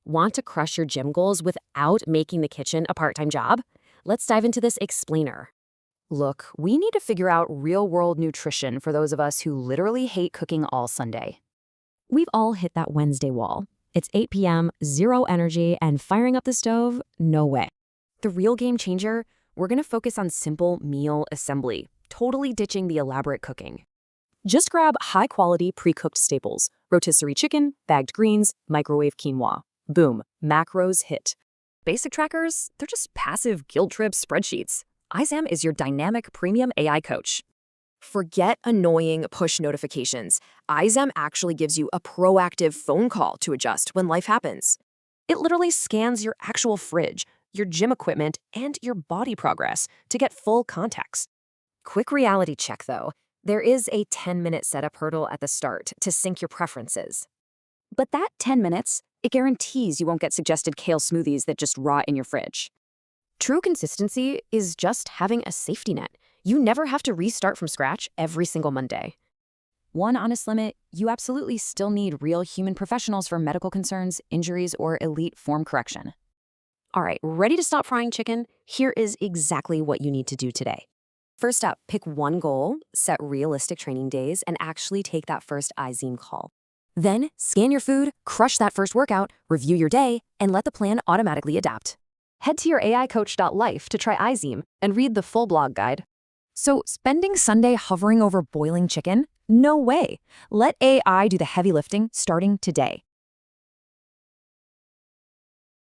Want to crush your gym goals without making the kitchen a part-time job? Let's dive into this explainer. Look, we need to figure out real-world nutrition for those of us who literally hate cooking all Sunday. We've all hit that Wednesday wall. It's 8 p.m., zero energy, and firing up the stove? No way. The real game changer? We're going to focus on simple meal assembly, totally ditching the elaborate cooking. Just grab high-quality pre-cooked staples, rotisserie chicken, bagged greens, microwave quinoa. Boom, macros hit. Basic trackers, they're just passive guilt trip spreadsheets. IZEM is your dynamic premium AI coach. Forget annoying push notifications. IZEM actually gives you a proactive phone call to adjust when life happens. It literally scans your actual fridge, your gym equipment, and your body progress to get full context. Quick reality check, though. There is a 10-minute setup hurdle at the start to sync your preferences. But that 10 minutes, it guarantees you won't get suggested kale smoothies that just rot in your fridge. True consistency is just having a safety net. You never have to restart from scratch every single Monday. One honest limit, you absolutely still need real human professionals for medical concerns, injuries, or elite form correction. All right, ready to stop frying chicken? Here is exactly what you need to do today. First up, pick one goal, set realistic training days, and actually take that first IZEM call. Then, scan your food, crush that first workout, review your day, and let the plan automatically adapt. Head to your aicoach.life to try IZEM and read the full blog guide. So, spending Sunday hovering over boiling chicken? No way. Let AI do the heavy lifting starting today.